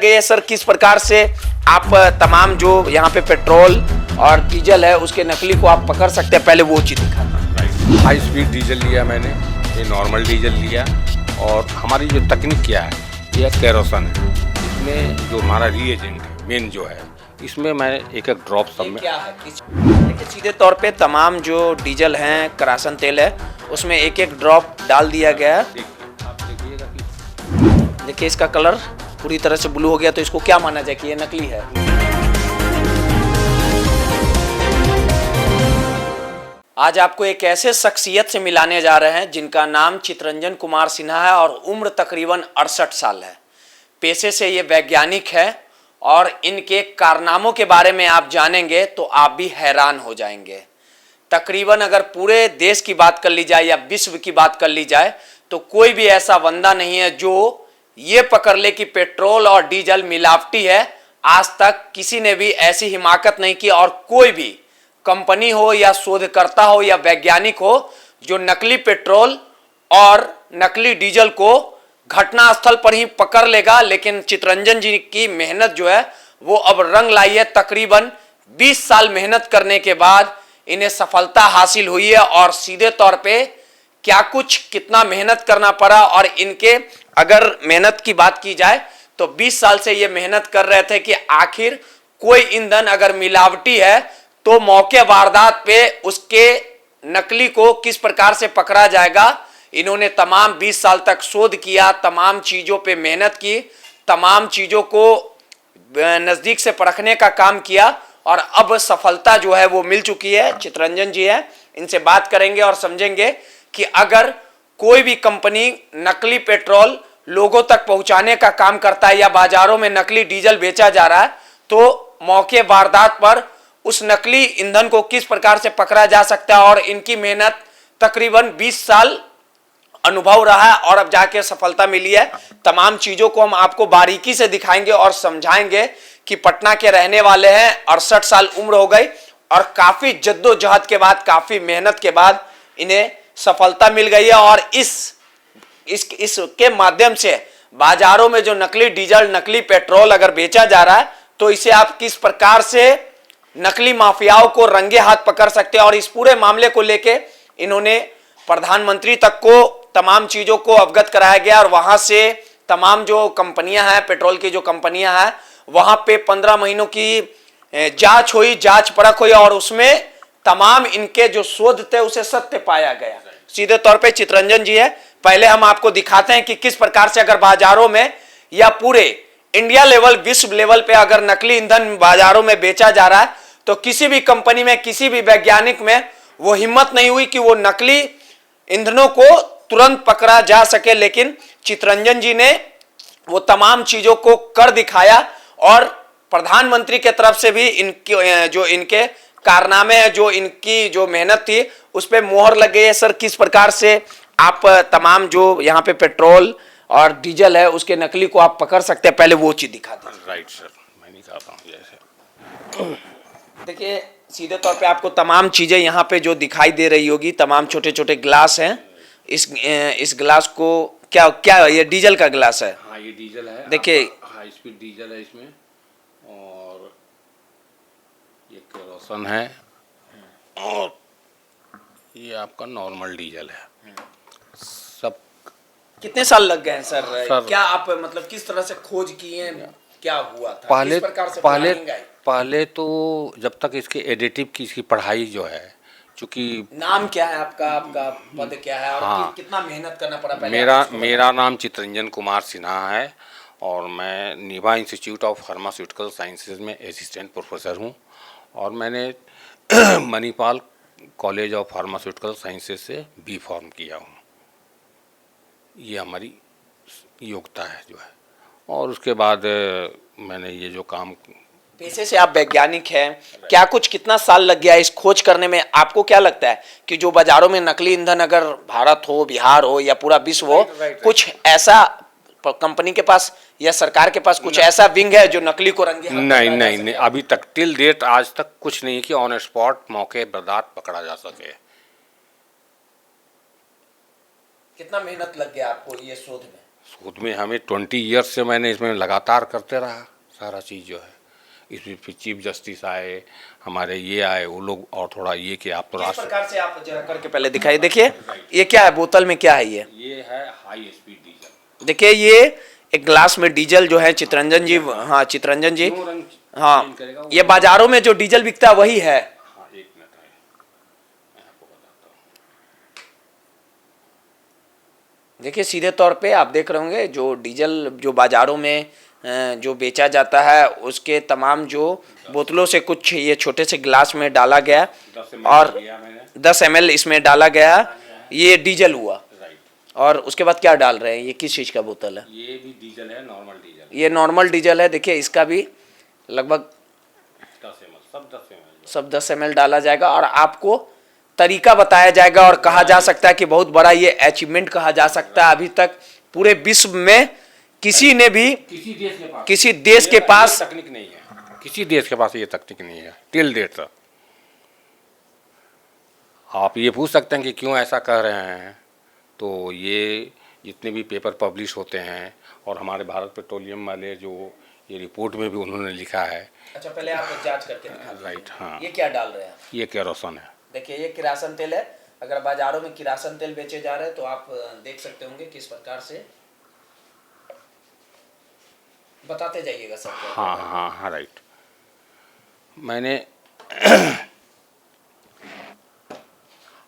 गई है सर, किस प्रकार से आप तमाम जो यहाँ पे पेट्रोल और डीजल है उसके नकली को आप पकड़ सकते हैं, पहले वो चीज दिखाना। हाई स्पीड डीजल लिया मैंने, ये नॉर्मल डीजल लिया, और हमारी जो तकनीक क्या है ये केरोसिन है। इसमें जो हमारा रीएजेंट है मेन जो है, इसमें मैं एक एक ड्रॉप सब में क्या है देखिए, सीधे तौर पे तमाम जो डीजल है, करासन तेल है, उसमें एक एक ड्रॉप डाल दिया गया है। आप देखिएगा कि देखिए इसका कलर पूरी तरह से ब्लू हो गया, तो इसको क्या माना जाए कि ये नकली है। आज आपको एक ऐसे शख्सियत से मिलाने जा रहे हैं जिनका नाम चितरंजन कुमार सिन्हा है और उम्र तकरीबन 68 साल है। पेशे से ये वैज्ञानिक है और इनके कारनामों के बारे में आप जानेंगे तो आप भी हैरान हो जाएंगे। तकरीबन अगर पूरे देश की बात कर ली जाए या विश्व की बात कर ली जाए तो कोई भी ऐसा बंदा नहीं है जो ये पकड़ ले कि पेट्रोल और डीजल मिलावटी है। आज तक किसी ने भी ऐसी हिमाकत नहीं की और कोई भी कंपनी हो या शोधकर्ता हो या वैज्ञानिक हो जो नकली पेट्रोल और नकली डीजल को घटनास्थल पर ही पकड़ लेगा। लेकिन चितरंजन जी की मेहनत जो है वो अब रंग लाई है। तकरीबन 20 साल मेहनत करने के बाद इन्हें सफलता हासिल हुई है और सीधे तौर पे क्या कुछ कितना मेहनत करना पड़ा। और इनके अगर मेहनत की बात की जाए तो 20 साल से ये मेहनत कर रहे थे कि आखिर कोई ईंधन अगर मिलावटी है तो मौके वारदात पे उसके नकली को किस प्रकार से पकड़ा जाएगा। इन्होंने तमाम 20 साल तक शोध किया, तमाम चीजों पे मेहनत की, तमाम चीजों को नजदीक से परखने का काम किया और अब सफलता जो है वो मिल चुकी है। चितरंजन जी है, इनसे बात करेंगे और समझेंगे कि अगर कोई भी कंपनी नकली पेट्रोल लोगों तक पहुंचाने का काम करता है या बाजारों में नकली डीजल बेचा जा रहा है तो मौके वारदात पर उस नकली ईंधन को किस प्रकार से पकड़ा जा सकता है। और इनकी मेहनत तकरीबन 20 साल अनुभव रहा है और अब जाके सफलता मिली है। तमाम चीजों को हम आपको बारीकी से दिखाएंगे और समझाएंगे कि पटना के रहने वाले हैं, 68 साल उम्र हो गई और काफी जद्दोजहद के बाद, काफी मेहनत के बाद इन्हें सफलता मिल गई है। और इसके माध्यम से बाजारों में जो नकली डीजल, नकली पेट्रोल अगर बेचा जा रहा है तो इसे आप किस प्रकार से नकली माफियाओं को रंगे हाथ पकड़ सकते हैं। और इस पूरे मामले को लेके इन्होंने प्रधानमंत्री तक को तमाम चीजों को अवगत कराया गया और वहां से तमाम जो कंपनियां हैं, पेट्रोल की जो कंपनियां हैं, वहां पे 15 महीनों की जांच हुई, जांच परख हुई और उसमें तमाम इनके जो शोध थे उसे सत्य पाया गया। सीधे तौर पे चितरंजन जी है, पहले हम आपको दिखाते हैं कि किस प्रकार से अगर बाजारों में या पूरे इंडिया लेवल, विश्व लेवल पे अगर नकली ईंधन बाजारों में बेचा जा रहा है तो किसी भी कंपनी में, किसी भी वैज्ञानिक में वो हिम्मत नहीं हुई कि वो नकली ईंधनों को तुरंत पकड़ा जा सके। लेकिन चितरंजन जी ने वो तमाम चीजों को कर दिखाया और प्रधानमंत्री के तरफ से भी इनकी जो इनके कारनामे हैं, जो इनकी जो मेहनत थी उस पर मोहर लग गई है। सर, किस प्रकार से आप तमाम जो यहाँ पे पेट्रोल और डीजल है उसके नकली को आप पकड़ सकते हैं, पहले वो चीज दिखा दीजिए। राइट सर, मैं दिखाता हूँ जैसे। देखिए सीधे तौर पे आपको तमाम चीजें यहाँ पे जो दिखाई दे रही होगी, तमाम छोटे छोटे ग्लास हैं। इस ग्लास को क्या क्या ये डीजल का ग्लास है? हाँ, ये डीजल है। देखिए हाई स्पीड डीजल है इसमें, और ये केरोसिन है, और ये आपका नॉर्मल डीजल है। सब कितने साल लग गए हैं सर? सर क्या आप मतलब किस तरह से खोज किए, क्या हुआ था, किस प्रकार से प्लानिंग आई? पहले तो जब तक इसके एडिटिव की इसकी पढ़ाई जो है, चूँकि नाम क्या है आपका, आपका पद क्या है और हाँ, कितना मेहनत करना पड़ा पहले? मेरा नाम चितरंजन कुमार सिन्हा है और मैं नीवा इंस्टीट्यूट ऑफ फार्मास्यूटिकल साइंसेज में असिस्टेंट प्रोफेसर हूँ और मैंने Manipal college of pharmaceutical sciences से बी फॉर्म किया हूँ। ये हमारी योग्यता है जो है। और उसके बाद मैंने ये जो काम, पेशे से आप वैज्ञानिक हैं, क्या कुछ कितना साल लग गया इस खोज करने में? आपको क्या लगता है कि जो बाजारों में नकली ईंधन अगर भारत हो, बिहार हो या पूरा विश्व हो, कुछ ऐसा कंपनी के पास या सरकार के पास कुछ ऐसा विंग है जो नकली को रंगे हाथ नहीं, अभी तक टिल डेट आज तक कुछ नहीं कि ऑन स्पॉट मौके बर्दाश्त पकड़ा जा सके। कितना मेहनत लग गया आपको ये शोध में? खुद में हमें 20 ईयर्स से मैंने इसमें लगातार करते रहा सारा चीज़ जो है। इसमें फिर चीफ जस्टिस आए, हमारे ये आए, वो लोग और थोड़ा ये कि आप तो किस प्रकार से आप जरा करके पहले दिखाइए। देखिए ये क्या है, बोतल में क्या है ये है हाई स्पीड डीजल। देखिए ये एक ग्लास में डीजल जो है चित्ररंजन जी, हाँ चित्ररंजन जी, हाँ ये बाजारों में जो डीजल बिकता है वही है। हाँ, एक मिनट है, मैं आपको बताता हूँ। देखिए सीधे तौर पे आप देख रहे होंगे जो डीजल जो बाजारों में जो बेचा जाता है उसके तमाम जो बोतलों से कुछ ये छोटे से ग्लास में डाला गया 10 ml और लिया मैंने। 10 ml इसमें डाला गया, ये डीजल हुआ। राइट। और उसके बाद क्या डाल रहे हैं, ये किस चीज़ का बोतल है? ये भी डीजल है, नॉर्मल डीजल। ये नॉर्मल डीजल है। देखिए इसका भी लगभग 10 ml, सब 10 ml डाला जाएगा और आपको तरीका बताया जाएगा और कहा जा सकता है कि बहुत बड़ा ये अचीवमेंट कहा जा सकता है। अभी तक पूरे विश्व में किसी ने भी किसी देश के पास तकनीक नहीं है, किसी देश के पास ये तकनीक नहीं है टिल डेट तक। आप ये पूछ सकते हैं कि क्यों ऐसा कह रहे हैं, तो ये जितने भी पेपर पब्लिश होते हैं और हमारे भारत पेट्रोलियम वाले जो ये रिपोर्ट में भी उन्होंने लिखा है। अच्छा पहले आप जांच करके दिखा दीजिए। राइट, हाँ। ये क्या डाल रहे हैं? ये केरोसिन है। देखिए ये किरासन तेल है। अगर बाजारों में किरासन तेल बेचे जा रहे हैं तो आप देख सकते होंगे किस प्रकार से, बताते जाइएगा सर। हाँ हाँ हाँ, राइट। मैंने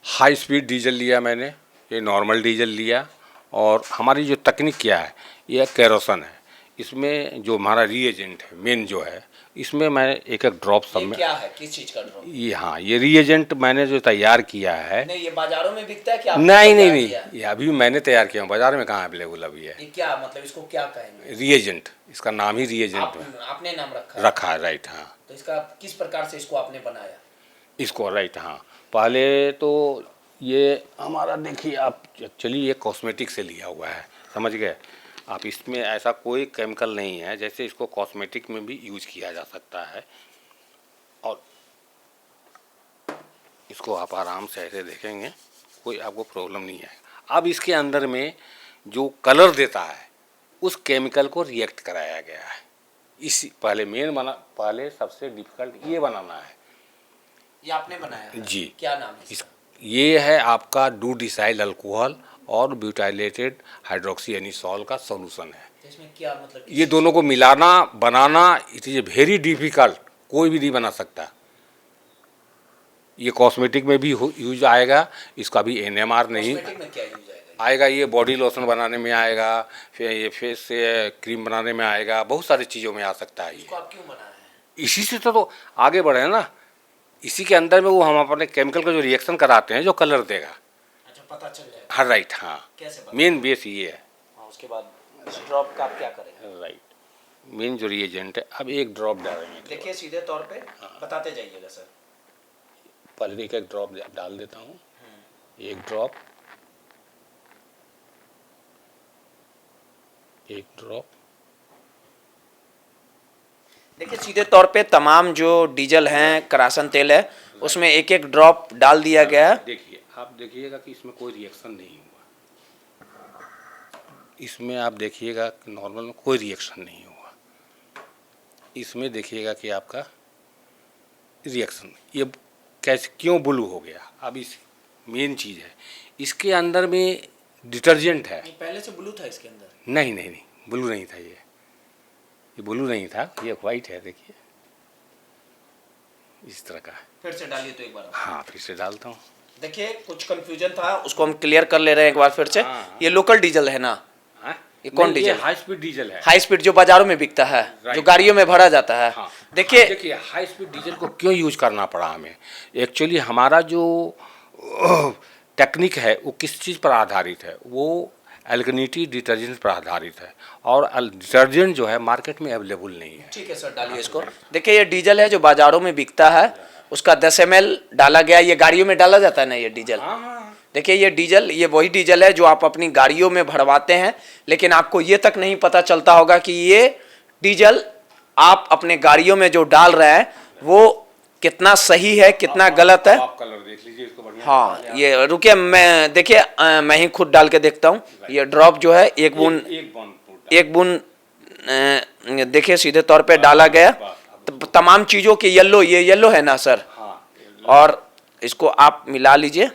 हाई स्पीड डीजल लिया, मैंने ये नॉर्मल डीजल लिया, और हमारी जो तकनीक क्या है, ये केरोसिन है। इसमें जो हमारा रिएजेंट है मेन जो है, इसमें मैं एक एक ड्रॉप सब में। क्या है, किस चीज का ड्रॉप? ये हाँ, ये रिएजेंट मैंने जो तैयार किया है। नहीं ये बाजारों में बिकता है क्या? नहीं, ये अभी मैंने तैयार किया हूँ, बाजार में कहाँ अवेलेबल अभी है। ये क्या मतलब, इसको क्या कहेंगे? रिएजेंट, इसका नाम ही रिएजेंट है। आपने नाम रखा है, राइट, हाँ। तो इसका किस प्रकार से इसको आपने बनाया इसको? राइट, हाँ। पहले तो ये हमारा देखिए, आप एक्चुअली ये कॉस्मेटिक से लिया हुआ है, समझ गए आप। इसमें ऐसा कोई केमिकल नहीं है, जैसे इसको कॉस्मेटिक में भी यूज किया जा सकता है। और इसको आप आराम से ऐसे देखेंगे, कोई आपको प्रॉब्लम नहीं है। अब इसके अंदर में जो कलर देता है उस केमिकल को रिएक्ट कराया गया है। इसी पहले सबसे डिफिकल्ट ये बनाना है। ये आपने बनाया है? जी। क्या नाम है इसका? ये है आपका डू-डिसाइल अल्कोहल और ब्यूटाइलेटेड हाइड्रोक्सी एनिसॉल का सॉल्यूशन है। तो इसमें क्या मतलब, ये दोनों को मिलाना बनाना इट इज वेरी डिफिकल्ट, कोई भी नहीं बना सकता। ये कॉस्मेटिक में भी यूज आएगा, इसका भी एनएमआर नहीं में क्या यूज आएगा। ये बॉडी लोशन बनाने में आएगा, फिर ये फेस से क्रीम बनाने में आएगा, बहुत सारी चीज़ों में आ सकता है। इसको आप क्यों बनाया है? इसी से तो आगे बढ़े हैं ना। इसी के अंदर में वो हम अपने केमिकल का जो रिएक्शन कराते हैं, जो कलर देगा। अच्छा, पता चल जाएगा। हाँ, राइट, हाँ। कैसे? मेन बेस ये है। हाँ, उसके बाद इस ड्रॉप का आप क्या करेंगे? राइट, मेन जो रिएजेंट है, अब एक ड्रॉप डालेंगे। देखिए सीधे तौर पे बताते जाइएगा सर। पहले एक ड्रॉप डाल देता हूँ। एक ड्रॉप, एक ड्रॉप। देखिए सीधे तौर पे तमाम जो डीजल हैं, किरासन तेल है, उसमें एक एक ड्रॉप डाल दिया गया है। देखिए, आप देखिएगा कि इसमें कोई रिएक्शन नहीं हुआ। इसमें आप देखिएगा कि नॉर्मल में कोई रिएक्शन नहीं हुआ। इसमें देखिएगा कि आपका रिएक्शन, ये कैसे क्यों ब्लू हो गया। अब इस मेन चीज़ है, इसके अंदर में डिटर्जेंट है। पहले से ब्लू था इसके अंदर? नहीं, ब्लू नहीं था। ये ब्लू नहीं था, ये वाइट है। देखिए इस तरह का है। फिर से डालिए तो एक बार। हाँ, फिर से डालता हूँ। देखिए कुछ कंफ्यूजन था, उसको हम क्लियर कर ले रहे हैं एक बार फिर से। हाँ। ये लोकल डीजल है ना? हाँ? ये कौन डीजल? हाई स्पीड डीजल है। हाई स्पीड जो बाजारों में बिकता है, जो गाड़ियों में भरा जाता है। हाँ। देखिए हाई स्पीड डीजल को क्यों यूज करना पड़ा हमें। एक्चुअली हमारा जो टेक्निक है वो किस चीज़ पर आधारित है, वो एल्कनिटी डिटर्जेंट पर आधारित है। और डिटर्जेंट जो है मार्केट में अवेलेबल नहीं है। ठीक है सर, डालिए इसको। देखिए ये डीजल है जो बाजारों में बिकता है, उसका 10 ml डाला गया। ये गाड़ियों में डाला जाता है ना ये डीजल? देखिए ये डीजल, ये वही डीजल है जो आप अपनी गाड़ियों में भरवाते हैं, लेकिन आपको ये तक नहीं पता चलता होगा कि ये डीजल आप अपने गाड़ियों में जो डाल रहे हैं वो कितना सही है कितना गलत है। आप कलर देख लीजिए इसको बढ़िया। हाँ ये रुकिए, मैं देखिए मैं ही खुद डाल के देखता हूँ। ये ड्रॉप जो है एक बूंद, एक बूंद देखिए सीधे तौर पे डाला गया। तमाम चीज़ों के येलो, ये येलो है ना सर? हाँ, और इसको आप मिला लीजिए।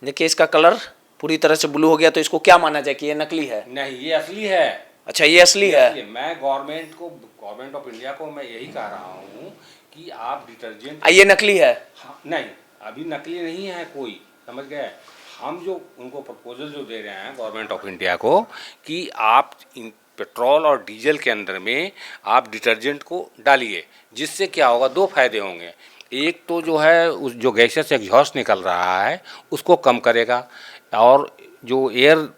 देखिए इसका कलर पूरी तरह से ब्लू हो गया, तो इसको क्या माना जाए कि ये नकली है? नहीं, ये असली है। अच्छा ये असली है। मैं गवर्नमेंट ऑफ इंडिया को मैं यही कह रहा हूँ कि आप डिटर्जेंट। ये नकली है? हाँ, नहीं, अभी नकली नहीं है कोई, समझ गए। हम जो उनको प्रपोजल जो दे रहे हैं गवर्नमेंट ऑफ इंडिया को कि आप इन पेट्रोल और डीजल के अंदर में आप डिटर्जेंट को डालिए, जिससे क्या होगा, दो फायदे होंगे। एक तो जो है उस जो गैसेस एग्जॉस्ट निकल रहा है उसको कम करेगा, और जो एयर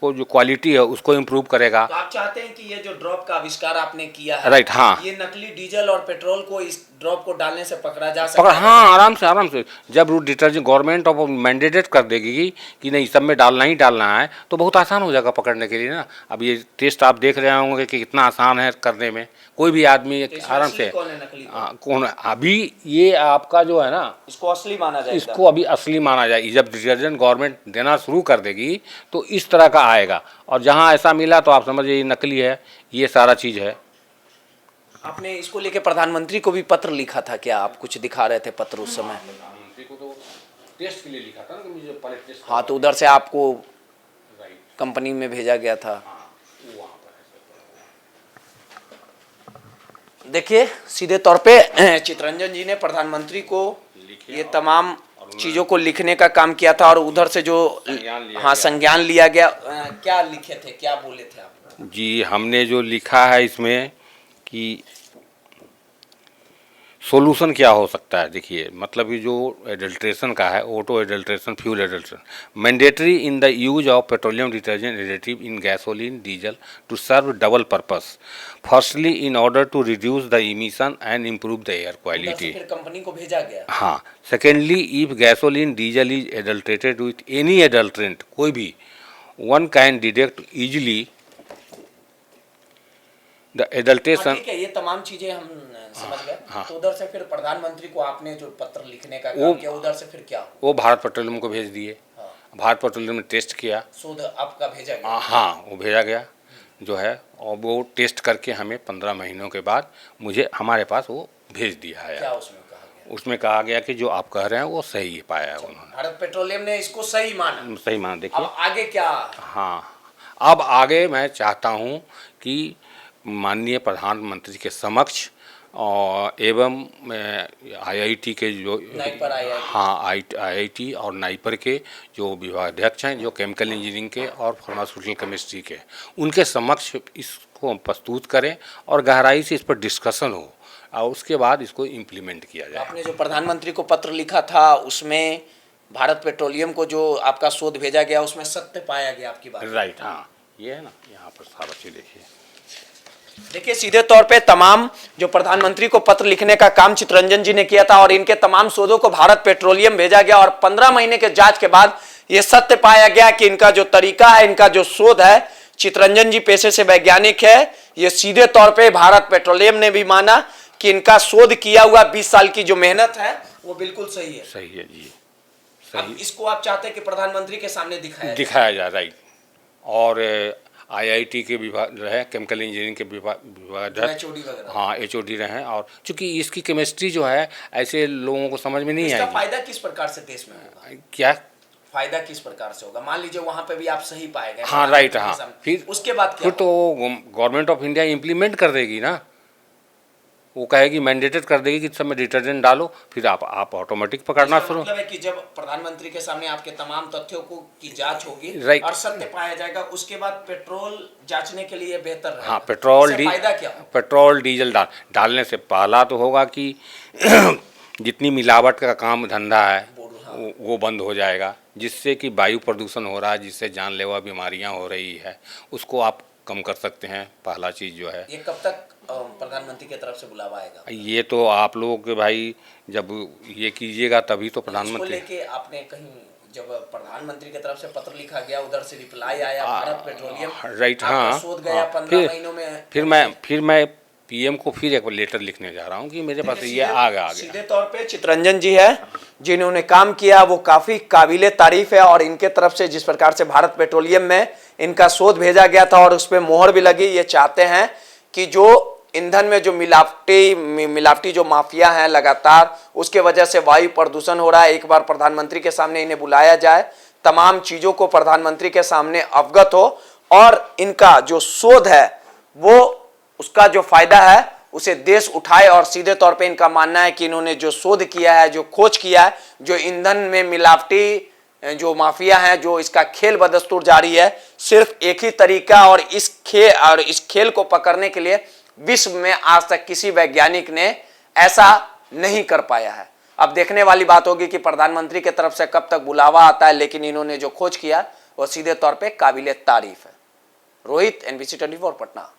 को जो क्वालिटी है उसको इम्प्रूव करेगा। तो आप चाहते हैं कि ये जो ड्रॉप का आविष्कार आपने किया है, राइट, हाँ, ये नकली डीजल और पेट्रोल को इस ड्रॉप को डालने से पकड़ा जा सकता है? हाँ, आराम से जब वो डिटर्जेंट गवर्नमेंट ऑफ मैंडेटेड कर देगी कि नहीं सब में डालना ही डालना है, तो बहुत आसान हो जाएगा पकड़ने के लिए ना। अब ये टेस्ट आप देख रहे होंगे कि कितना आसान है करने में, कोई भी आदमी आराम से। कौन है नकली? कौन अभी ये आपका जो है ना, इसको असली माना जाएगा? इसको अभी असली माना जाए। जब डिटर्जेंट गवर्नमेंट देना शुरू कर देगी तो इस तरह का आएगा, और जहाँ ऐसा मिला तो आप समझिए ये नकली है, ये सारा चीज़ है। आपने इसको लेके प्रधानमंत्री को भी पत्र लिखा था क्या? आप कुछ दिखा रहे थे पत्र उस समय? प्रधानमंत्री को तो टेस्ट के लिए लिखा था ना कि मुझे पहले टेस्ट। हाँ, तो उधर से आपको कंपनी में भेजा गया था। देखिए सीधे तौर पे चितरंजन जी ने प्रधानमंत्री को ये तमाम चीज़ों को लिखने का काम किया था, और उधर से जो संज्ञान लिया गया। क्या लिखे थे, क्या बोले थे आप? जी, हमने जो लिखा है इसमें कि सॉल्यूशन क्या हो सकता है। देखिए मतलब ये जो एडल्ट्रेशन का है, auto adulteration, fuel adulteration, mandatory in the use of petroleum detergent additive in gasoline diesel to serve double purpose. Firstly in order to reduce the emission and improve the air quality. फिर company को भेजा गया। हाँ, secondly if gasoline diesel is adulterated with any adulterant, कोई भी, one can detect easily the adulteration. ठीक है, ये तमाम चीजें हम समझ गए। तो उधर से फिर प्रधानमंत्री को आपने जो पत्र लिखने का काम किया, उधर से फिर क्या? वो भारत पेट्रोलियम को भेज दिए। भारत पेट्रोलियम ने टेस्ट किया, शोध आपका भेजा गया। हाँ, वो भेजा गया जो है, और वो टेस्ट करके हमें 15 महीनों के बाद मुझे हमारे पास वो भेज दिया है। क्या उसमें कहा गया? उसमें कहा गया कि जो आप कह रहे हैं वो सही पाया है उन्होंने। भारत पेट्रोलियम ने इसको सही माना? सही माना। देखिए अब आगे क्या? हाँ, अब आगे मैं चाहता हूँ कि माननीय प्रधानमंत्री के समक्ष और एवं आईआईटी के जो आईआईटी और नाइपर के जो विभागाध्यक्ष हैं, जो केमिकल इंजीनियरिंग के और फार्मास्यूटिकल केमिस्ट्री के, उनके समक्ष इसको प्रस्तुत करें और गहराई से इस पर डिस्कशन हो, और उसके बाद इसको इम्प्लीमेंट किया जाए। आपने जो प्रधानमंत्री को पत्र लिखा था उसमें भारत पेट्रोलियम को जो आपका शोध भेजा गया उसमें सत्य पाया गया आपकी बात? राइट, हाँ, ये है ना, यहाँ पर सारा चीज देखिए सीधे तौर पे तमाम जो प्रधानमंत्री को पत्र लिखने का काम चितरंजन जी ने किया था, और इनके तमाम शोधों को भारत पेट्रोलियम भेजा गया, और 15 महीने के जांच के बाद यह सत्य पाया गया कि इनका जो तरीका है, इनका जो शोध है, चितरंजन जी पेशे से वैज्ञानिक है, ये सीधे तौर पे भारत पेट्रोलियम ने भी माना कि इनका शोध किया हुआ 20 साल की जो मेहनत है वो बिल्कुल सही है। सही है जी, सही। इसको आप चाहते हैं कि प्रधानमंत्री के सामने दिखाया जाए, राइट। और आईआईटी के विभाग रहे, केमिकल इंजीनियरिंग के विभाग, हाँ, एचओडी रहे, और चूंकि इसकी केमिस्ट्री जो है ऐसे लोगों को समझ में नहीं आएगी। फायदा किस प्रकार से देश में होगा? क्या फायदा किस प्रकार से होगा? मान लीजिए वहां पे भी आप सही पाए गए, हाँ, राइट, हाँ, फिर उसके बाद क्या? फिर तो गवर्नमेंट ऑफ इंडिया इम्प्लीमेंट कर देगी ना, वो कहेगी, मैंडेटेड कर देगी कि सब में डिटर्जेंट डालो, फिर आप ऑटोमेटिक पकड़ना शुरू। मतलब है कि जब प्रधानमंत्री के सामने आपके तमाम तथ्यों को की जांच होगी, राइट, और सत्य पाया जाएगा, उसके बाद पेट्रोल जांचने के लिए बेहतर रहेगा। हाँ, पेट्रोल फायदा क्या? पेट्रोल डीजल डालने से पहला तो होगा कि जितनी मिलावट का काम धंधा है वो बंद हो जाएगा, जिससे कि वायु प्रदूषण हो रहा है, जिससे जानलेवा बीमारियां हो रही है, उसको आप कम कर सकते हैं। पहला चीज़ जो है, ये कब तक प्रधानमंत्री की तरफ से बुलावा आएगा? ये तो आप लोग के भाई जब ये कीजिएगा तभी तो प्रधानमंत्री। लेके आपने कहीं जब प्रधानमंत्री की तरफ से पत्र लिखा गया, उधर से रिप्लाई आया भारत पेट्रोलियम, राइट, हाँ, शोध गया 15 महीनों में, फिर मैं पीएम को फिर एक लेटर लिखने जा रहा हूँ कि मेरे पास ये आ गया। सीधे तौर पे चितरंजन जी है जिन्होंने काम किया वो काफी काबिले तारीफ है, और इनके तरफ से जिस प्रकार से भारत पेट्रोलियम में इनका शोध भेजा गया था और उस पर मोहर भी लगी, ये चाहते हैं कि जो ईंधन में जो मिलावटी जो माफिया हैं लगातार, उसके वजह से वायु प्रदूषण हो रहा है। एक बार प्रधानमंत्री के सामने इन्हें बुलाया जाए, तमाम चीजों को प्रधानमंत्री के सामने अवगत हो, और इनका जो शोध है वो उसका जो फायदा है उसे देश उठाए। और सीधे तौर पे इनका मानना है कि इन्होंने जो शोध किया है, जो खोज किया है, जो ईंधन में मिलावटी जो माफिया है, जो इसका खेल बदस्तूर जारी है, सिर्फ एक ही तरीका, और इस खेल को पकड़ने के लिए विश्व में आज तक किसी वैज्ञानिक ने ऐसा नहीं कर पाया है। अब देखने वाली बात होगी कि प्रधानमंत्री की तरफ से कब तक बुलावा आता है, लेकिन इन्होंने जो खोज किया वो सीधे तौर पे काबिले तारीफ है। रोहित, NBC 24 पटना।